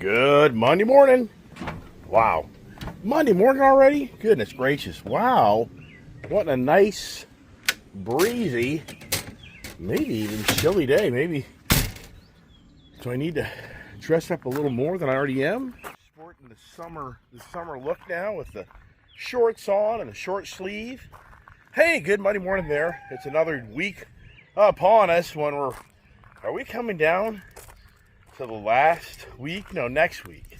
Good Monday morning. Wow. Monday morning already? Goodness gracious. Wow. What a nice, breezy, maybe even chilly day. Maybe. Do I need to dress up a little more than I already am? Sporting the summer look now with the shorts on and a short sleeve. Hey, good Monday morning there. It's another week upon us when are we coming down to the last week? No, next week.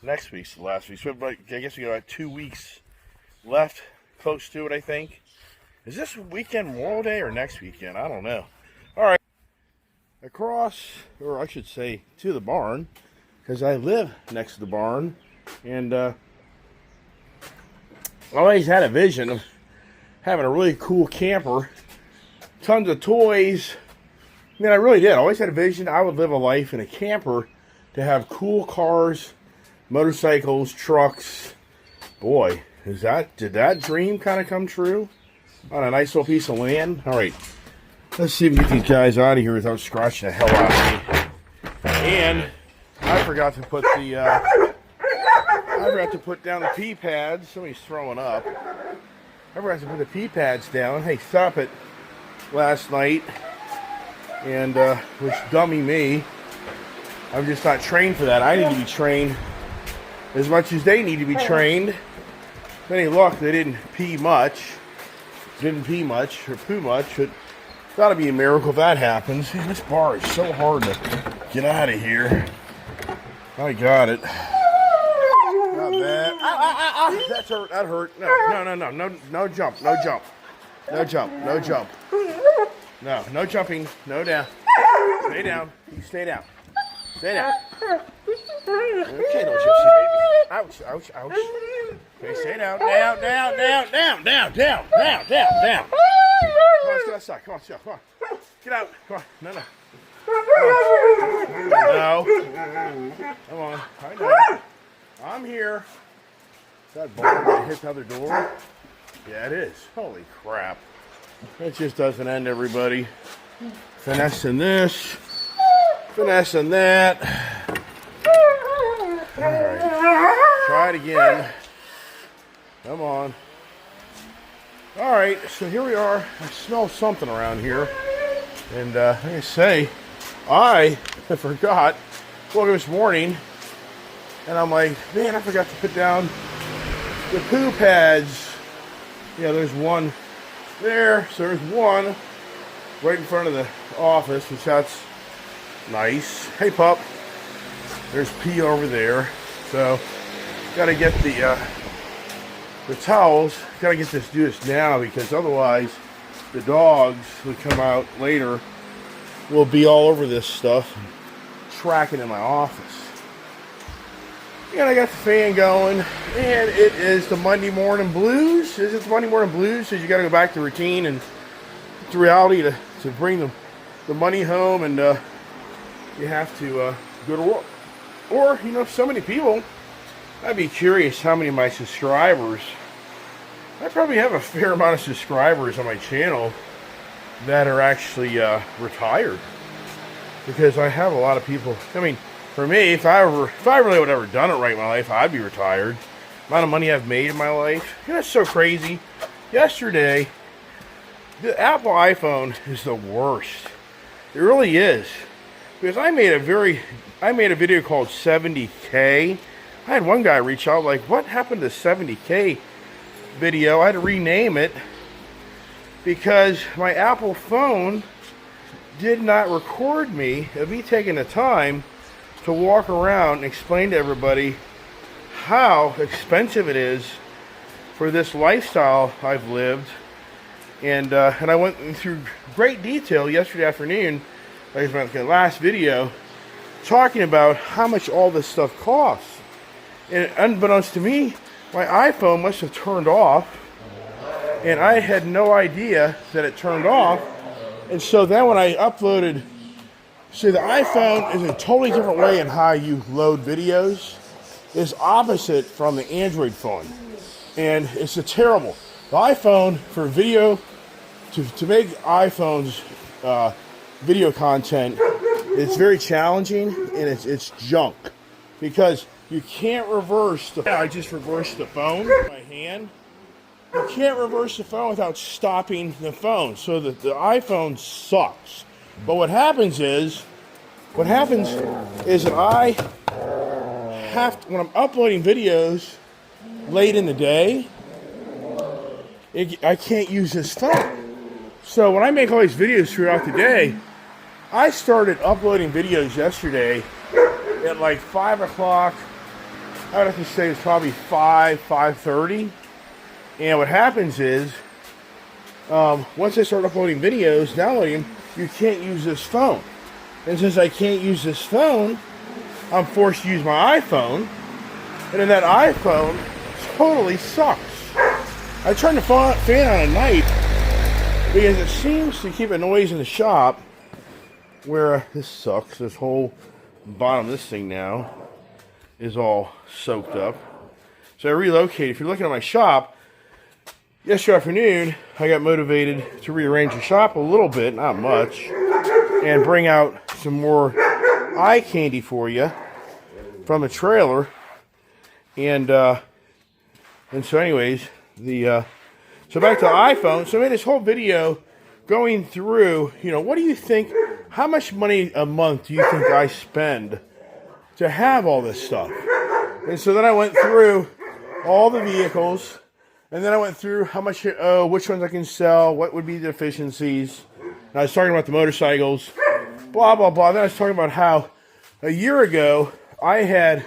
Next week's the last week. So I guess we got about 2 weeks left, close to it, I think. Is this weekend Memorial Day or next weekend? I don't know. All right. Across, or I should say, to the barn, because I live next to the barn, and I always had a vision of having a really cool camper, tons of toys. I mean, I really did. I always had a vision I would live a life in a camper to have cool cars, motorcycles, trucks. Boy, did that dream kind of come true on a nice little piece of land? All right, let's see if we can get these guys out of here without scratching the hell out of me. And I forgot to put down the pee pads. Somebody's throwing up. I forgot to put the pee pads down. Hey, stop it! Last night. And, which dummy me. I'm just not trained for that. I need to be trained as much as they need to be trained. With any luck, they didn't pee much. Or poo much. But gotta be a miracle if that happens. Man, this bar is so hard to get out of here. I got it. Not bad. Ow. That's hurt. That hurt. No jump. No jump. No jumping. No down. Stay down. You stay down. Okay, little gypsy baby. Ouch. Okay, stay down. Down. Come on, let's get outside. Come on. Get out. Come on. No. Come on. I know. I'm here. Is that ball going to hit the other door? Yeah, it is. Holy crap. It just doesn't end, everybody. Finessing this. Finessing that. Alright. Try it again. Come on. Alright, so here we are. I smell something around here. And like I say, I forgot. Woke up this morning. And I'm like, man, I forgot to put down the poo pads. Yeah, there's one there. So there's one right in front of the office, which that's nice. Hey, pup. There's pee over there. So got to get the towels. Got to do this now, because otherwise the dogs would come out later. Will be all over this stuff, tracking in my office. And I got the fan going, and it is the Monday morning blues. Is it the Monday morning blues? So you got to go back to routine and to reality to bring the money home, and you have to go to work. Or, so many people, I'd be curious how many of my subscribers, I probably have a fair amount of subscribers on my channel that are actually retired. Because I have a lot of people, for me, if I really would have ever done it right in my life, I'd be retired. The amount of money I've made in my life. That's so crazy. Yesterday, the Apple iPhone is the worst. It really is. Because I made a video called 70K. I had one guy reach out like, what happened to 70K video? I had to rename it because my Apple phone did not record me of me taking the time to walk around and explain to everybody how expensive it is for this lifestyle I've lived. And I went through great detail yesterday afternoon, like the last video, talking about how much all this stuff costs. And unbeknownst to me, my iPhone must have turned off, and I had no idea that it turned off. And so then when I uploaded, see, the iPhone is a totally different way in how you load videos. It's opposite from the Android phone. And it's terrible. The iPhone for video, to make iPhones video content, it's very challenging, and it's junk. because you can't reverse the. I just reversed the phone with my hand. You can't reverse the phone without stopping the phone, so that the iPhone sucks. But what happens is that I have to, when I'm uploading videos late in the day, I can't use this phone. So when I make all these videos throughout the day, I started uploading videos yesterday at like 5 o'clock. I would have to say it's probably 5:30. And what happens is, once I start uploading videos, downloading them, you can't use this phone. And since I can't use this phone, I'm forced to use my iPhone. And then that iPhone totally sucks. I turned the fan on at night because it seems to keep a noise in the shop where this sucks. This whole bottom of this thing now is all soaked up. So I relocated. If you're looking at my shop, yesterday afternoon, I got motivated to rearrange the shop a little bit, not much, and bring out some more eye candy for you from the trailer. And so anyways, so back to the iPhone. So I made this whole video going through, what do you think, how much money a month do you think I spend to have all this stuff? And so then I went through all the vehicles. And then I went through how much, which ones I can sell, what would be the efficiencies. And I was talking about the motorcycles, blah, blah, blah. Then I was talking about how a year ago I had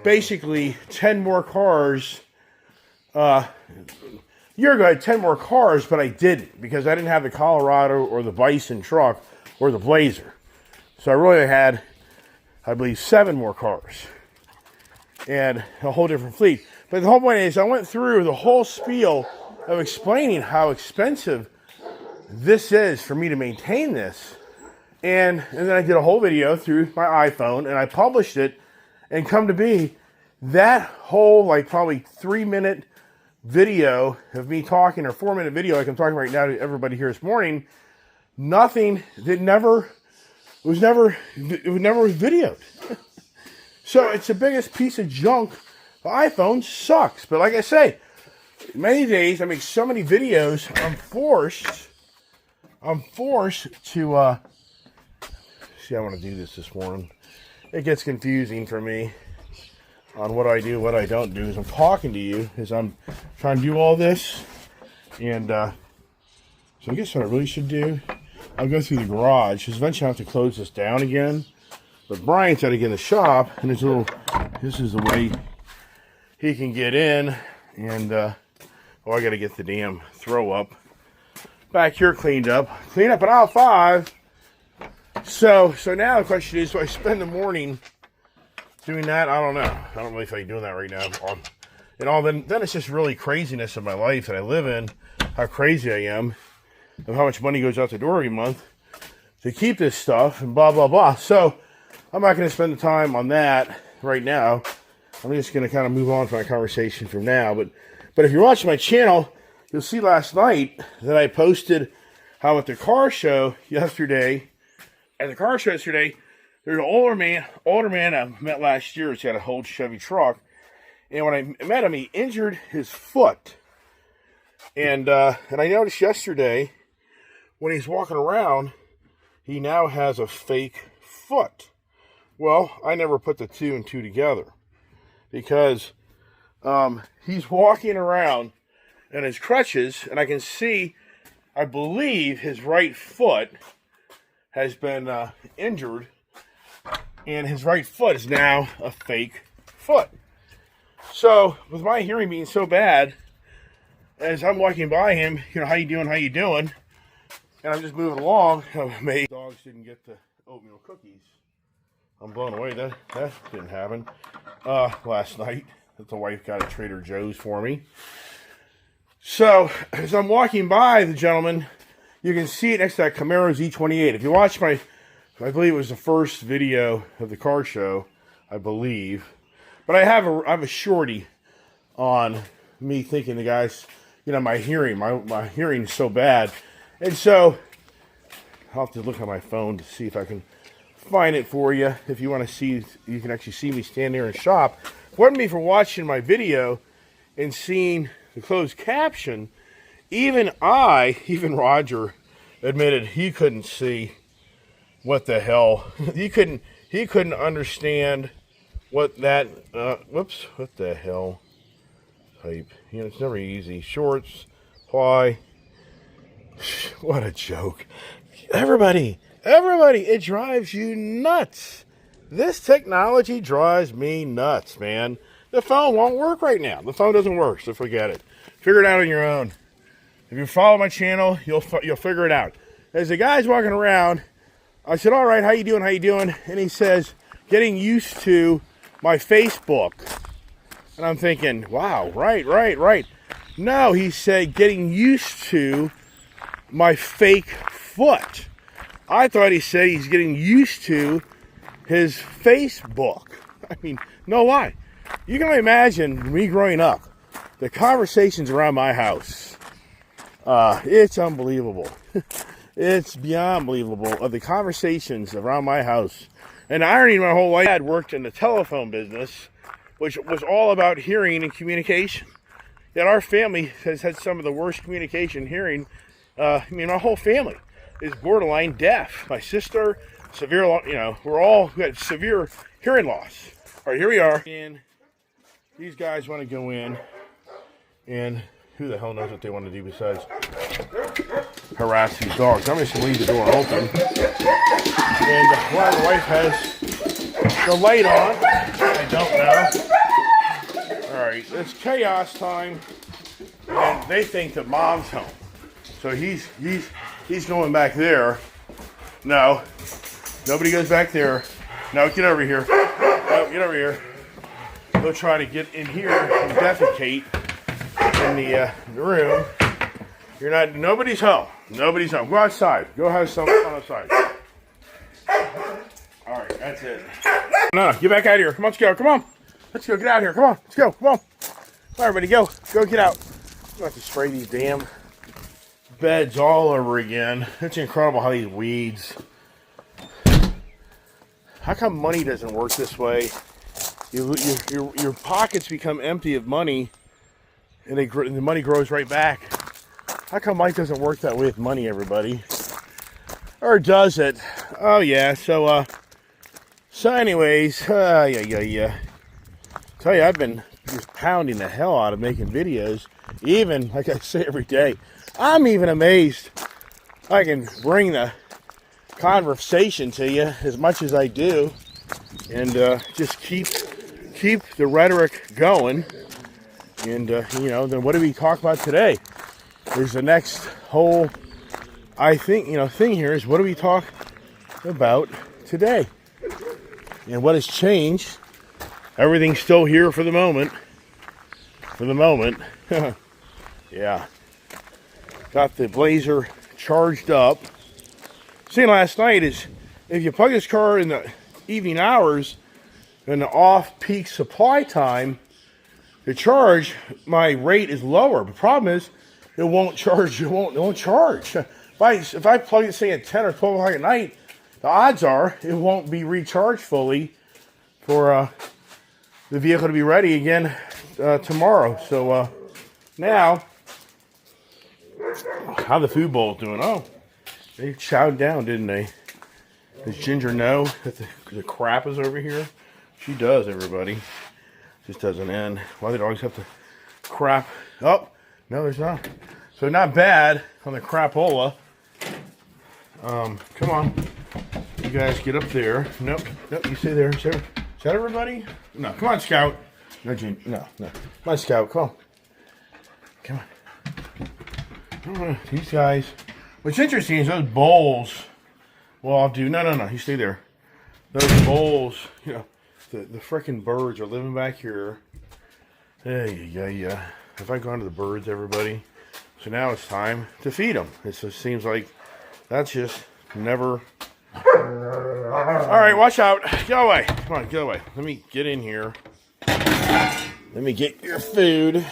basically 10 more cars. A year ago I had 10 more cars, but I didn't because I didn't have the Colorado or the Bison truck or the Blazer. So I really had, I believe, 7 more cars and a whole different fleet. But the whole point is I went through the whole spiel of explaining how expensive this is for me to maintain this. And then I did a whole video through my iPhone, and I published it, and come to be, that whole, like, probably 3-minute video of me talking, or 4-minute video like I'm talking right now to everybody here this morning, it was never videoed. So it's the biggest piece of junk. The iPhone sucks. But like I say, many days I make so many videos, I'm forced to, see, I want to do this morning. It gets confusing for me on what I do, what I don't do. As I'm talking to you, as I'm trying to do all this. And so I guess what I really should do, I'll go through the garage, because eventually I have to close this down again. But Brian's got to get in the shop, and this is the way he can get in. And, I got to get the damn throw up back here cleaned up. Clean up at aisle 5. So now the question is, do I spend the morning doing that? I don't know. I don't really feel like doing that right now. Then it's just really craziness of my life that I live in, how crazy I am, of how much money goes out the door every month to keep this stuff, and blah, blah, blah. So I'm not going to spend the time on that right now. I'm just going to kind of move on from my conversation from now. But if you're watching my channel, you'll see last night that I posted how at the car show yesterday, there's an older man I met last year. He's got a old Chevy truck. And when I met him, he injured his foot. And I noticed yesterday, when he's walking around, he now has a fake foot. Well, I never put the 2 and 2 together. Because he's walking around in his crutches, and I can see, I believe, his right foot has been injured, and his right foot is now a fake foot. So, with my hearing being so bad, as I'm walking by him, how you doing? And I'm just moving along. My dogs didn't get the oatmeal cookies. I'm blown away. That didn't happen last night. That the wife got at Trader Joe's for me. So, as I'm walking by the gentleman, you can see it next to that Camaro Z28. If you watch I believe it was the first video of the car show, I believe. But I have a shorty on me thinking the guy's, my hearing is so bad. And so, I'll have to look on my phone to see if I can find it for you if you want to see. You can actually see me stand there and shop. Pardon me for watching my video and seeing the closed caption. Even Roger admitted he couldn't see what the hell. He couldn't understand what that, whoops, what the hell type. You know, it's never easy. Shorts, ply. What a joke. Everybody, it drives you nuts. This technology drives me nuts, man. The phone won't work right now. The phone doesn't work, so forget it. Figure it out on your own. If you follow my channel, you'll figure it out. As the guy's walking around, I said, all right, how you doing? And he says, getting used to my Facebook. And I'm thinking, wow, right. No, he said, getting used to my fake foot. I thought he said he's getting used to his Facebook. I mean, no lie. You can only imagine me growing up, the conversations around my house. It's unbelievable. It's beyond believable of the conversations around my house. And the irony, my whole life, I had worked in the telephone business, which was all about hearing and communication. Yet our family has had some of the worst communication hearing. My whole family is borderline deaf. My sister, severe, we had severe hearing loss. All right, here we are. And these guys want to go in, and who the hell knows what they want to do besides harass these dogs. I'm just going to leave the door open. And while the wife has the light on, I don't know. All right, it's chaos time, and they think that mom's home. So he's going back there. No, nobody goes back there. No, get over here. No, get over here. They'll try to get in here and defecate in the room. Nobody's home. Nobody's home. Go outside. Go have some fun outside. All right, that's it. No, get back out of here. Come on, let's go. Come on. Let's go. Get out of here. Come on. Let's go. Come on. All right, everybody, go. Go get out. I'm going to have to spray these damn beds all over again. It's incredible how these weeds. How come money doesn't work this way? Your pockets become empty of money, and the money grows right back. How come life doesn't work that way with money, everybody? Or does it? Oh yeah. So anyways, yeah. Tell you, I've been just pounding the hell out of making videos. Even like I say every day, I'm even amazed I can bring the conversation to you as much as I do, and just keep the rhetoric going. And then what do we talk about today? Is the next whole, I think, thing here is what do we talk about today? And what has changed? Everything's still here for the moment. Yeah. Got the Blazer charged up. Seen last night is if you plug this car in the evening hours and the off-peak supply time, the charge, my rate is lower. The problem is it won't charge. It won't charge. If I plug this thing at 10 or 12 o'clock at night, the odds are it won't be recharged fully for the vehicle to be ready again tomorrow. So now, how the food bowl doing? Oh, they chowed down, didn't they? Does Ginger know that the crap is over here? She does, everybody. Just doesn't end. Why do they always have to crap? Oh, no, there's not. So not bad on the crapola. Come on. You guys get up there. Nope, you stay there. Is that everybody? No, come on, Scout. No, Gene. No. Come on, Scout. Come on. These guys. What's interesting is those bowls. Well, I'll do. No. You stay there. Those bowls, the frickin' birds are living back here. Yeah. Have I gone to the birds, everybody? So now it's time to feed them. It just seems like that's just never. All right, watch out. Get away. Come on, get away. Let me get in here. Let me get your food.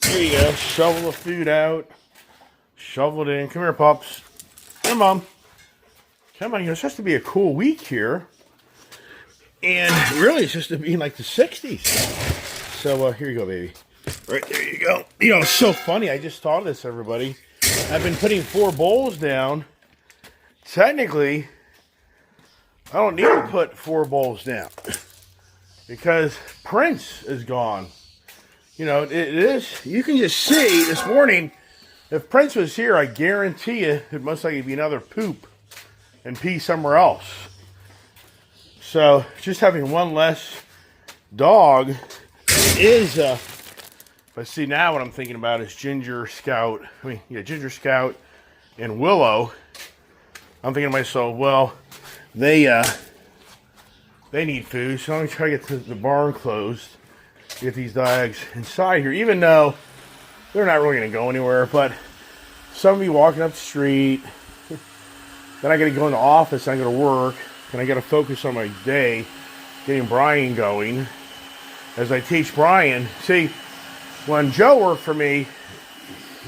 There you go. Shovel the food out. Shovel it in. Come here, pups. Come on. Come on, it's supposed to be a cool week here. And really, it's supposed to be in like the 60s. So here you go, baby. Right, there you go. It's so funny. I just thought of this, everybody. I've been putting 4 bowls down. Technically, I don't need to put 4 bowls down because Prince is gone. It is. You can just see this morning, if Prince was here, I guarantee you it most likely be another poop and pee somewhere else. So just having one less dog is, but see now what I'm thinking about is Ginger Scout and Willow. I'm thinking to myself, well, they need food, so I'm going to try to get the barn closed, get these dogs inside here, even though they're not really going to go anywhere, but some of you walking up the street, then I got to go in the office, I got to work, and I got to focus on my day, getting Brian going. As I teach Brian, see, when Joe worked for me,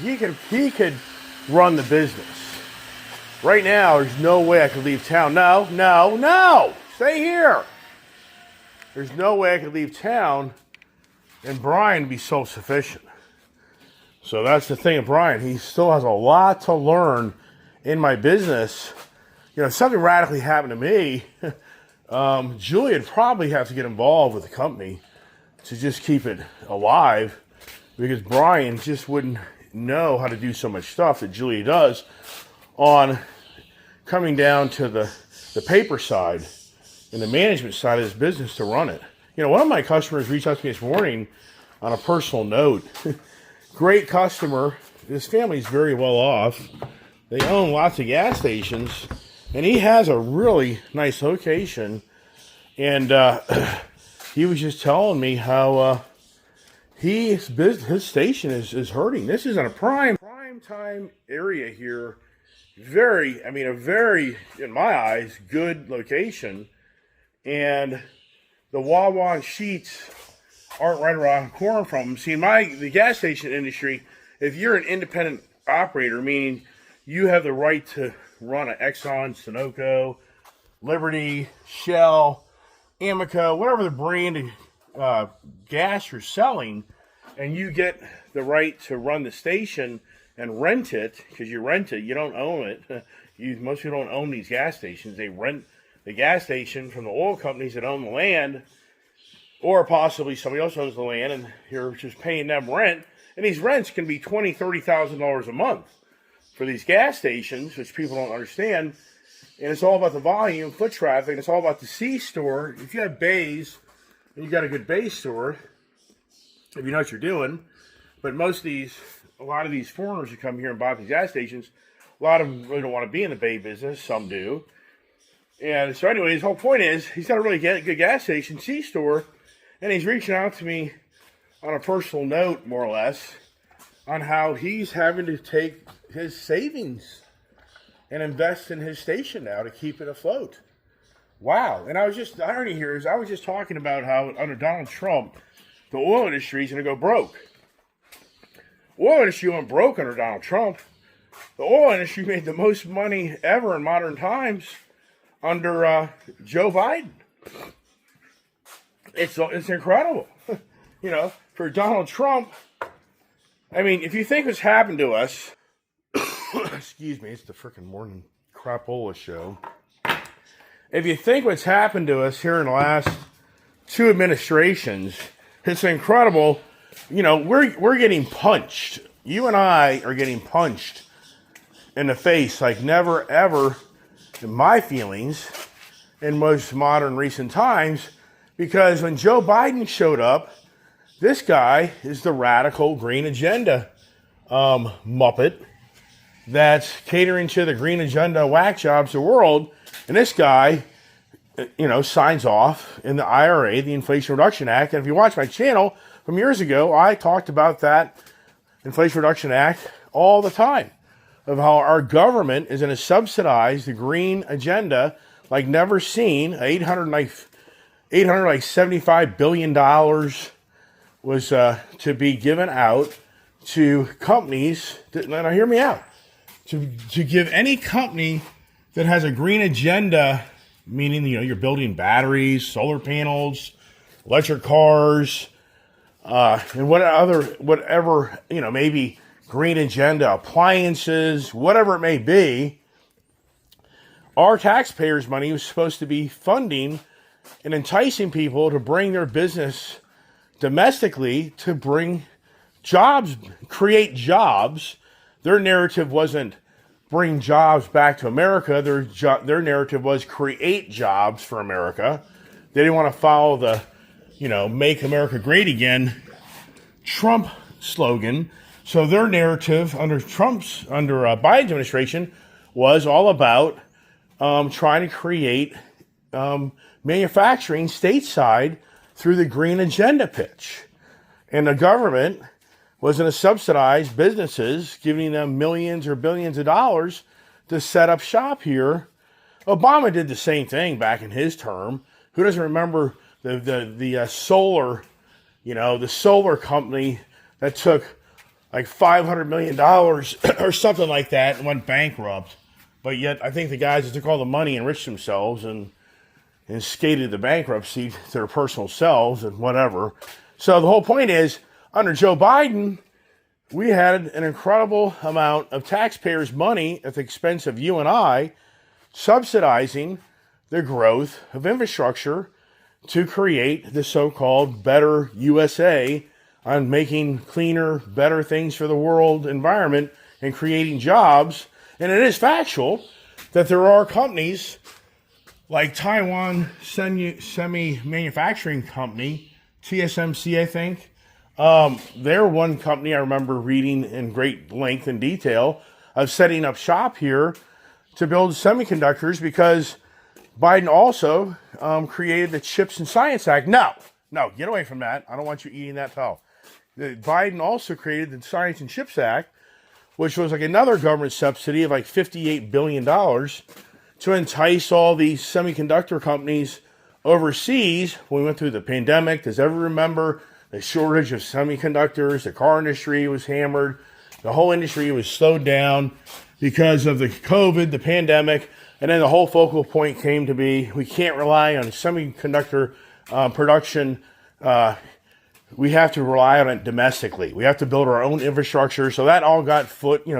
he could run the business. Right now, there's no way I could leave town. No, stay here. There's no way I could leave town and Brian be self-sufficient. So that's the thing of Brian. He still has a lot to learn in my business. If something radically happened to me, Julie would probably have to get involved with the company to just keep it alive, because Brian just wouldn't know how to do so much stuff that Julie does on coming down to the paper side and the management side of this business to run it. One of my customers reached out to me this morning on a personal note. Great customer. His family's very well off. They own lots of gas stations, and he has a really nice location. And he was just telling me how his station is hurting. This is in a prime time area here. A very, in my eyes, good location. And the Wawa and Sheetz aren't right around the corner from them. See, the gas station industry, if you're an independent operator, meaning you have the right to run an Exxon, Sunoco, Liberty, Shell, Amoco, whatever the brand of gas you're selling, and you get the right to run the station and rent it, because you rent it, you don't own it. Most people don't own these gas stations. They rent the gas station from the oil companies that own the land, or possibly somebody else owns the land, and you're just paying them rent. And these rents can be $20,000, $30,000 a month for these gas stations, which people don't understand. And it's all about the volume, foot traffic, and it's all about the C-store. If you have bays, and you got a good bay store, if you know what you're doing, but a lot of these foreigners who come here and buy these gas stations, a lot of them really don't want to be in the bay business, some do. And so anyway, his whole point is, he's got a really good gas station, C-store, and he's reaching out to me on a personal note, more or less, on how he's having to take his savings and invest in his station now to keep it afloat. Wow. And the irony here is, I was just talking about how under Donald Trump, the oil industry is going to go broke. Oil industry went broke under Donald Trump. The oil industry made the most money ever in modern times under Joe Biden. It's incredible. For Donald Trump, if you think what's happened to us, excuse me, it's the freaking morning crapola show. If you think what's happened to us here in the last 2 administrations, it's incredible. We're getting punched. You and I are getting punched in the face like never ever, in my feelings, in most modern recent times, because when Joe Biden showed up, this guy is the radical green agenda muppet that's catering to the green agenda whack jobs of the world. And this guy, signs off in the IRA, the Inflation Reduction Act. And if you watch my channel from years ago, I talked about that Inflation Reduction Act all the time, of how our government is going to subsidize the green agenda like never seen. $875 billion was to be given out to companies. Now hear me out. To give any company that has a green agenda, meaning, you're building batteries, solar panels, electric cars, and whatever, maybe green agenda appliances, whatever it may be, our taxpayers' money was supposed to be funding and enticing people to bring their business domestically, to bring jobs, create jobs. Their narrative wasn't bring jobs back to America. Their narrative was create jobs for America. They didn't want to follow the, make America great again Trump slogan. So their narrative under Biden's administration was all about trying to create manufacturing stateside through the green agenda pitch. And the government was going to subsidize businesses, giving them millions or billions of dollars to set up shop here. Obama did the same thing back in his term. Who doesn't remember the solar, the solar company that took like $500 million or something like that and went bankrupt? But yet I think the guys that took all the money enriched themselves and skated the bankruptcy to their personal selves and whatever. So the whole point is, under Joe Biden, we had an incredible amount of taxpayers' money at the expense of you and I, subsidizing the growth of infrastructure to create the so-called better USA on making cleaner, better things for the world environment and creating jobs. And it is factual that there are companies like Taiwan Semi Manufacturing Company, TSMC, I think. They're one company I remember reading in great length and detail of setting up shop here to build semiconductors, because Biden also created the CHIPS and Science Act. No, get away from that. I don't want you eating that towel. Biden also created the Science and CHIPS Act, which was like another government subsidy of like $58 billion to entice all these semiconductor companies overseas. When we went through the pandemic, does everyone remember the shortage of semiconductors? The car industry was hammered. The whole industry was slowed down because of the COVID, the pandemic. And then the whole focal point came to be, we can't rely on semiconductor production. We have to rely on it domestically. We have to build our own infrastructure. So that all got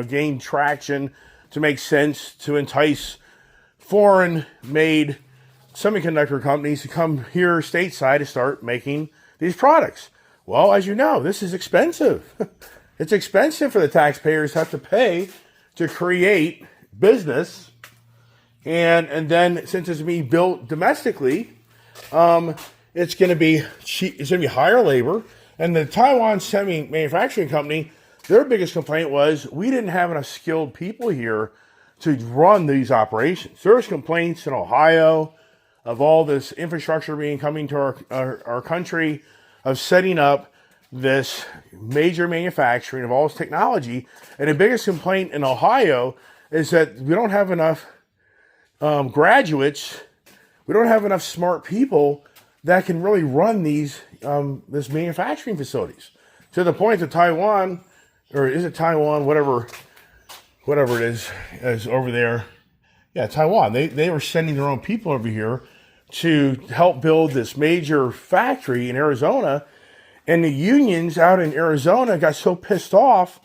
gained traction to make sense to entice foreign-made semiconductor companies to come here stateside to start making these products. Well, as you know, this is expensive. It's expensive for the taxpayers to have to pay to create business. And then since it's being built domestically, it's going to be cheap. It's going to be higher labor. And the Taiwan Semi Manufacturing Company, their biggest complaint was we didn't have enough skilled people here to run these operations. There was complaints in Ohio of all this infrastructure coming to our country, of setting up this major manufacturing of all this technology. And the biggest complaint in Ohio is that we don't have enough graduates. We don't have enough smart people that can really run these this manufacturing facilities. To the point that Taiwan, or is it Taiwan, whatever it is over there. Yeah, Taiwan. They were sending their own people over here to help build this major factory in Arizona. And the unions out in Arizona got so pissed off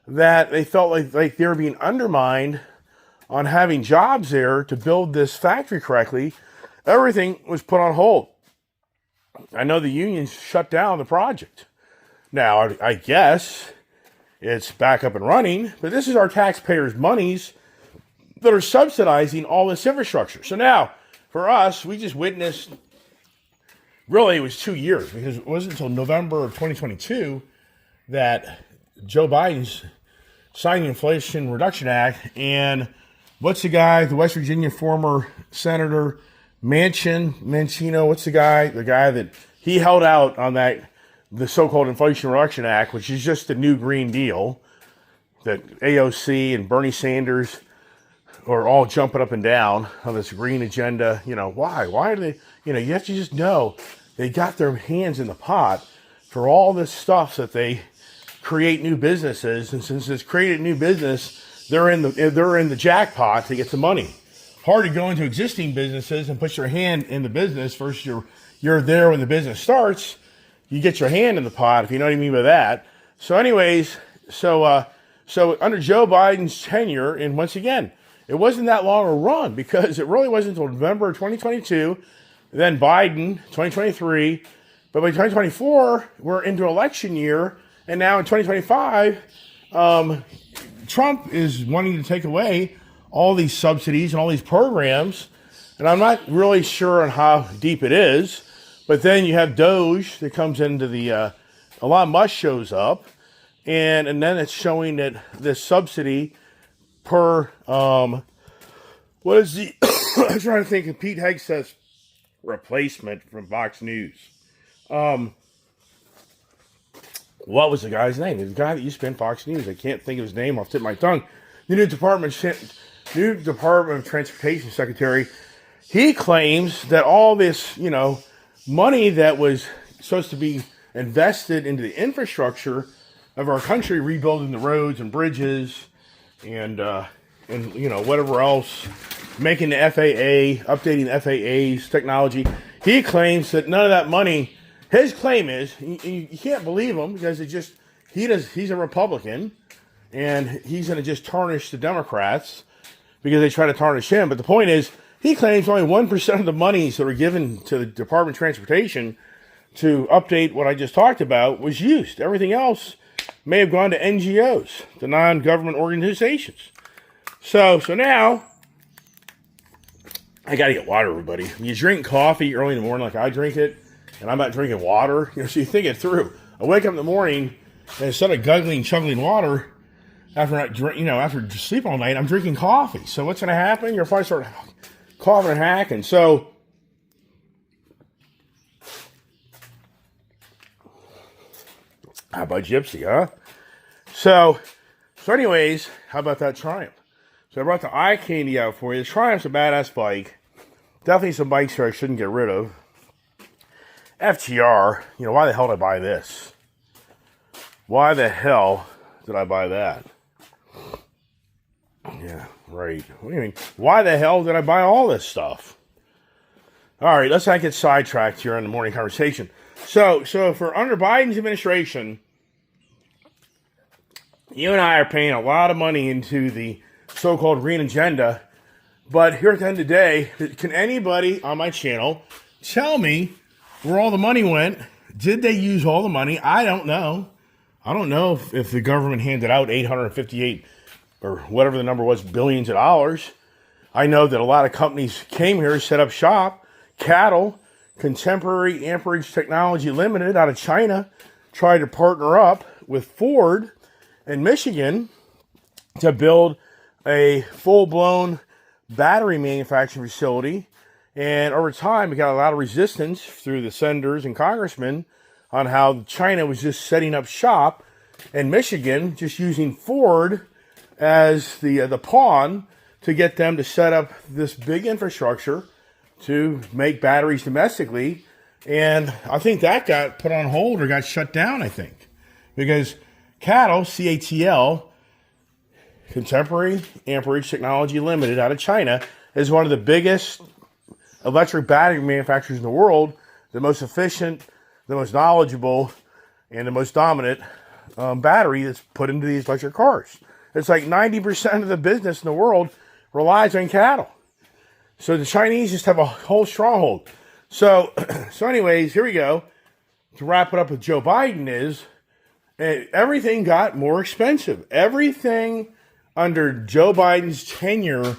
that they felt like they were being undermined on having jobs there to build this factory correctly. Everything was put on hold. I know the unions shut down the project. Now, I guess it's back up and running, but this is our taxpayers' monies that are subsidizing all this infrastructure. So now, for us, we just witnessed, really it was 2 years, because it wasn't until November of 2022 that Joe Biden's signed the Inflation Reduction Act, and what's the guy, the West Virginia former Senator Mancino, what's the guy that he held out on that, the so-called Inflation Reduction Act, which is just the new Green Deal that AOC and Bernie Sanders are all jumping up and down on this green agenda. Why do they, you have to just know they got their hands in the pot for all this stuff that they create new businesses. And since it's created new business, they're in the jackpot to get the money. hard to go into existing businesses and put your hand in the business. First, you're there when the business starts. You get your hand in the pot, if you know what I mean by that. So anyways, so under Joe Biden's tenure, and once again, it wasn't that long a run because it really wasn't until November 2022, then Biden 2023, but by 2024 we're into election year, and now in 2025, Trump is wanting to take away all these subsidies and all these programs, and I'm not really sure on how deep it is. But then you have Doge that comes into the, Elon Musk shows up, and then it's showing that this subsidy per, what is the, I'm trying to think of Pete Hegseth's replacement from Fox News. What was the guy's name? The guy that used to be in Fox News. I can't think of his name off the tip of my tongue. The new Department of Transportation Secretary, he claims that all this, money that was supposed to be invested into the infrastructure of our country, rebuilding the roads and bridges and whatever else, making the FAA, updating the FAA's technology. He claims that none of that money, his claim is, you can't believe him because he's a Republican and he's going to just tarnish the Democrats because they try to tarnish him. But the point is, he claims only 1% of the monies that were given to the Department of Transportation to update what I just talked about was used. Everything else may have gone to NGOs, the non-government organizations. So now, I got to get water, everybody. You drink coffee early in the morning like I drink it, and I'm not drinking water. So you think it through. I wake up in the morning, and instead of chugging water, after sleep all night, I'm drinking coffee. So what's going to happen? You'll probably start coughing and hacking. So how about Gypsy, huh? So anyways, how about that Triumph? So I brought the eye candy out for you. The Triumph's a badass bike. Definitely some bikes here I shouldn't get rid of. FTR, why the hell did I buy this? Why the hell did I buy that? Yeah, right. What do you mean? Why the hell did I buy all this stuff? All right, let's not get sidetracked here on the morning conversation. So for under Biden's administration, you and I are paying a lot of money into the so-called green agenda. But here at the end of the day, can anybody on my channel tell me where all the money went? Did they use all the money? I don't know. I don't know if the government handed out 858 or whatever the number was, billions of dollars. I know that a lot of companies came here, set up shop. Cattle, Contemporary Amperage Technology Limited out of China, tried to partner up with Ford in Michigan to build a full-blown battery manufacturing facility. And over time, we got a lot of resistance through the senators and congressmen on how China was just setting up shop in Michigan, just using Ford as the pawn to get them to set up this big infrastructure to make batteries domestically. And I think that got put on hold or got shut down, I think. Because CATL, C-A-T-L, Contemporary Amperage Technology Limited out of China, is one of the biggest electric battery manufacturers in the world, the most efficient, the most knowledgeable, and the most dominant battery that's put into these electric cars. It's like 90% of the business in the world relies on CATL. So the Chinese just have a whole stronghold. So anyways, here we go. To wrap it up with Joe Biden is, everything got more expensive. Everything under Joe Biden's tenure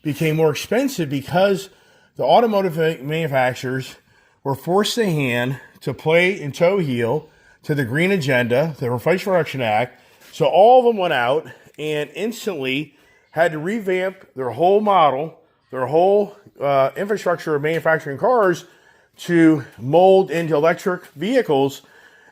became more expensive because the automotive manufacturers were forced to hand to play in toe heel to the green agenda, the Inflation Reduction Act. So all of them went out and instantly had to revamp their whole model, their whole infrastructure of manufacturing cars to mold into electric vehicles.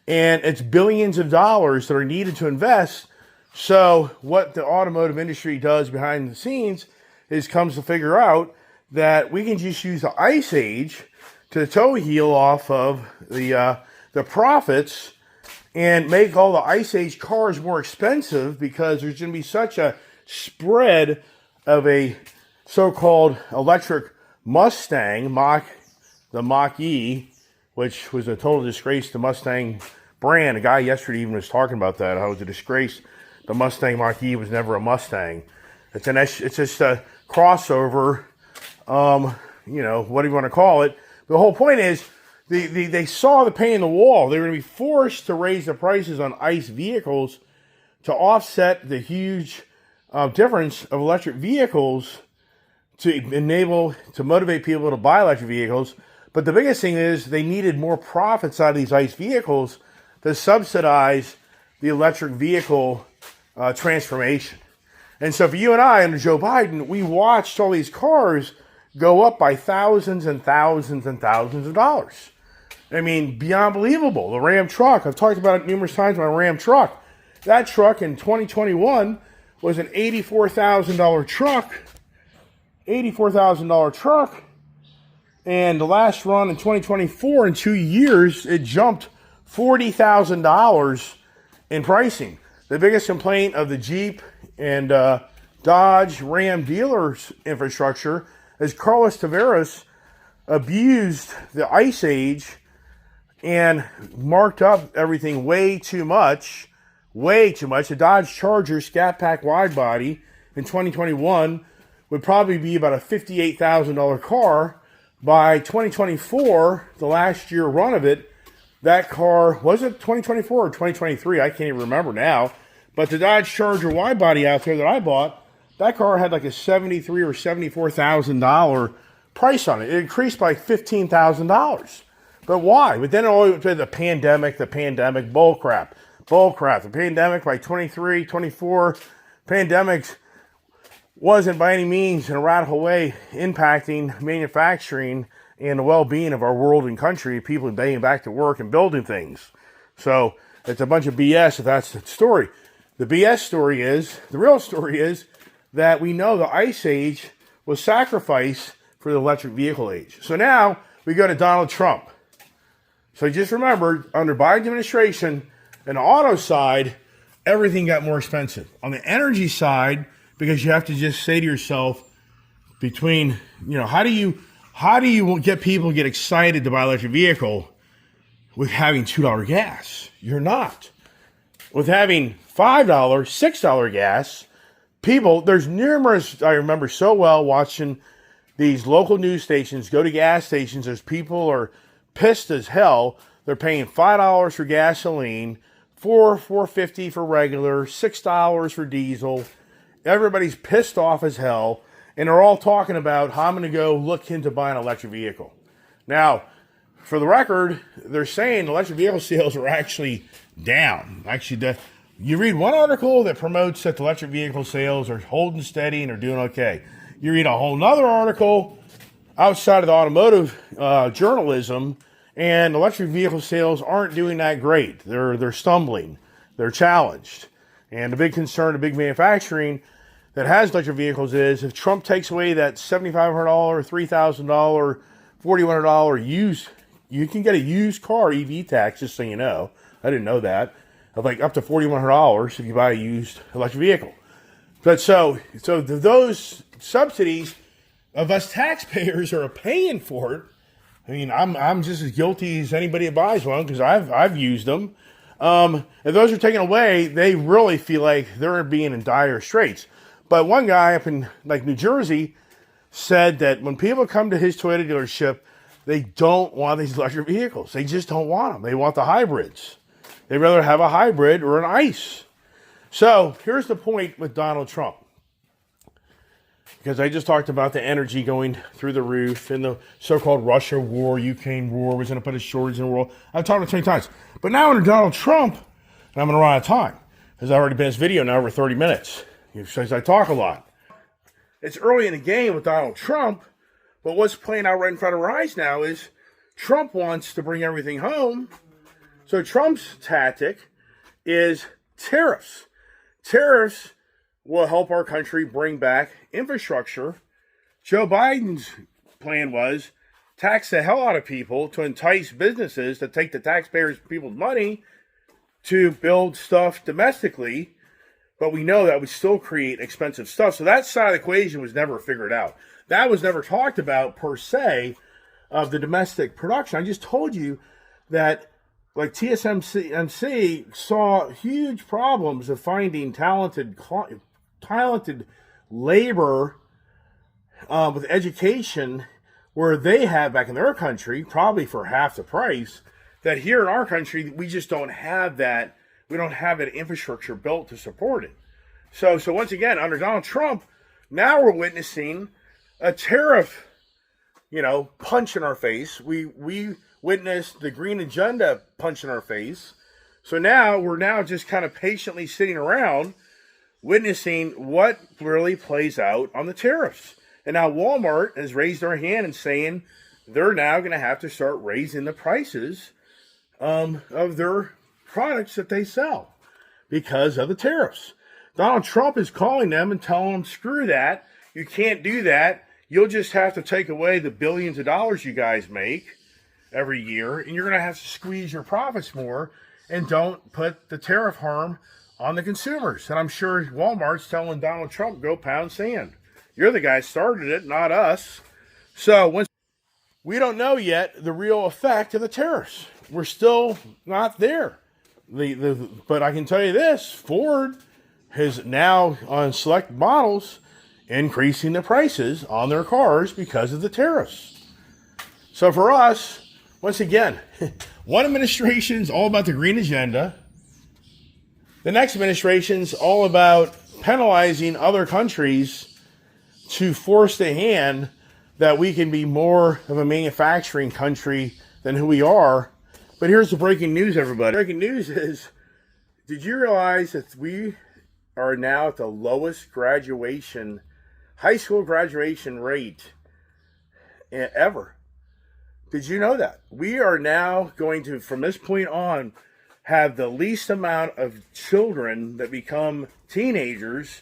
And it's billions of dollars that are needed to invest. So what the automotive industry does behind the scenes is comes to figure out that we can just use the Ice Age to toe heel off of the profits and make all the Ice Age cars more expensive because there's going to be such a spread of a so-called electric Mustang, the Mach-E, which was a total disgrace to Mustang brand. A guy yesterday even was talking about that, how it was a disgrace. The Mustang Mach-E was never a Mustang. It's just a crossover, what do you want to call it? The whole point is they saw the pain in the wall. They were going to be forced to raise the prices on ICE vehicles to offset the huge difference of electric vehicles to motivate people to buy electric vehicles. But the biggest thing is they needed more profits out of these ICE vehicles to subsidize the electric vehicle transformation. And so for you and I, under Joe Biden, we watched all these cars go up by thousands and thousands and thousands of dollars. I mean, beyond believable. The Ram truck, I've talked about it numerous times, my Ram truck. That truck in 2021 was an $84,000 truck. $84,000 truck. And the last run in 2024, in 2 years, it jumped $40,000 in pricing. The biggest complaint of the Jeep and Dodge Ram dealers infrastructure is Carlos Tavares abused the ICE age and marked up everything way too much. The Dodge Charger Scat Pack wide body in 2021 would probably be about a $58,000 car. By 2024, the last year run of it, that car, was it 2024 or 2023? I can't even remember now. But the Dodge Charger wide body out there that I bought, that car had like a $73,000 or $74,000 price on it. It increased by $15,000. But why? But then it all went to the pandemic, bull crap. The pandemic by 23, 24, pandemics wasn't by any means in a radical way impacting manufacturing and the well-being of our world and country, people getting back to work and building things. So it's a bunch of BS if that's the story. The BS story is, the real story is that we know the ICE age was sacrificed for the electric vehicle age. So now we go to Donald Trump. So just remember, under Biden administration, on the auto side, everything got more expensive. On the energy side, because you have to just say to yourself, how do you get people to get excited to buy an electric vehicle with having $2 gas? You're not. With having $5, $6 gas, there's numerous, I remember so well watching these local news stations go to gas stations as people are pissed as hell. They're paying $5 for gasoline, $4.50 for regular, $6 for diesel. Everybody's pissed off as hell, and they're all talking about how I'm going to go look into buying an electric vehicle. Now, for the record, they're saying electric vehicle sales are actually down. Actually, you read one article that promotes that the electric vehicle sales are holding steady and are doing okay. You read a whole nother article outside of the automotive journalism, and electric vehicle sales aren't doing that great. They're stumbling. They're challenged. And the big concern of big manufacturing that has electric vehicles is if Trump takes away that $7,500, $3,000, $4,100 used, you can get a used car EV tax, just so you know. I didn't know that. Of like up to $4,100 if you buy a used electric vehicle. But so those subsidies of us taxpayers are paying for it. I mean, I'm just as guilty as anybody that buys one because I've used them. If those are taken away, they really feel like they're being in dire straits. But one guy up in like New Jersey said that when people come to his Toyota dealership, they don't want these electric vehicles. They just don't want them. They want the hybrids. They'd rather have a hybrid or an ICE. So here's the point with Donald Trump. Because I just talked about the energy going through the roof and the so-called Russia war, Ukraine war was going to put a shortage in the world. I've talked about it 20 times. But now under Donald Trump, and I'm going to run out of time, because I've already been in this video now over 30 minutes, because I talk a lot. It's early in the game with Donald Trump, but what's playing out right in front of our eyes now is Trump wants to bring everything home. So Trump's tactic is tariffs. Tariffs will help our country bring back infrastructure. Joe Biden's plan was tax the hell out of people to entice businesses to take the taxpayers' people's money to build stuff domestically But we know that would still create expensive stuff. So that side of the equation was never figured out. That was never talked about per se of the domestic production. I just told you that like TSMC saw huge problems of finding talented labor with education where they have back in their country, probably for half the price, that here in our country, we just don't have that. We don't have that infrastructure built to support it. So once again, under Donald Trump, now we're witnessing a tariff, punch in our face. We witnessed the green agenda punch in our face. So now we're just kind of patiently sitting around witnessing what really plays out on the tariffs. And now Walmart has raised their hand and saying they're now going to have to start raising the prices of their products that they sell because of the tariffs. Donald Trump is calling them and telling them, screw that. You can't do that. You'll just have to take away the billions of dollars you guys make every year, and you're going to have to squeeze your profits more and don't put the tariff harm on the consumers. And I'm sure Walmart's telling Donald Trump, go pound sand. You're the guy started it, not us. So we don't know yet the real effect of the tariffs. We're still not there. But I can tell you this, Ford has now on select models increasing the prices on their cars because of the tariffs. So for us, once again, one administration's all about the green agenda. The next administration's all about penalizing other countries to force the hand that we can be more of a manufacturing country than who we are. But here's the breaking news, everybody. Breaking news is, did you realize that we are now at the lowest high school graduation rate ever? Did you know that? We are now going to, from this point on, have the least amount of children that become teenagers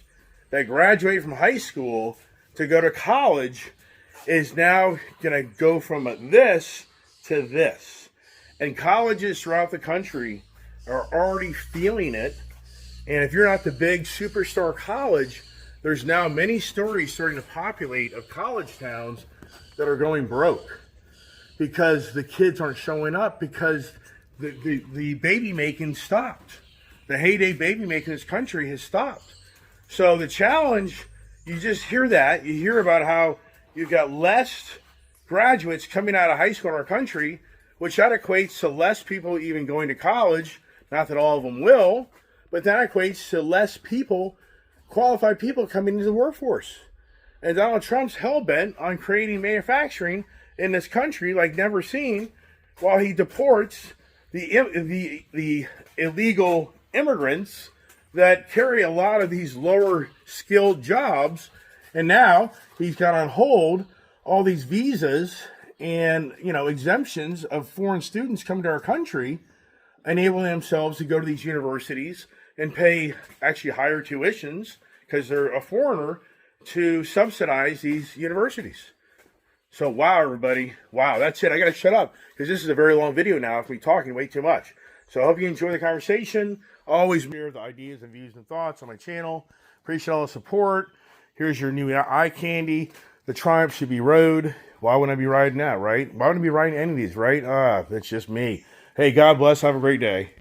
that graduate from high school to go to college is now going to go from this to this. And colleges throughout the country are already feeling it. And if you're not the big superstar college, there's now many stories starting to populate of college towns that are going broke because the kids aren't showing up because the baby making stopped. The heyday baby making in this country has stopped. So the challenge, you just hear that. You hear about how you've got less graduates coming out of high school in our country, which that equates to less people even going to college. Not that all of them will, but that equates to less people, qualified people coming into the workforce. And Donald Trump's hell-bent on creating manufacturing in this country like never seen, while he deports the illegal immigrants that carry a lot of these lower skilled jobs. And now he's got on hold all these visas and exemptions of foreign students coming to our country, enabling themselves to go to these universities and pay actually higher tuitions because they're a foreigner to subsidize these universities. So wow, everybody. Wow, that's it. I got to shut up because this is a very long video now if we're talking way too much. So I hope you enjoy the conversation. Always share the ideas and views and thoughts on my channel. Appreciate all the support. Here's your new eye candy. The Triumph should be rode. Why wouldn't I be riding that, right? Why wouldn't I be riding any of these, right? That's just me. Hey, God bless. Have a great day.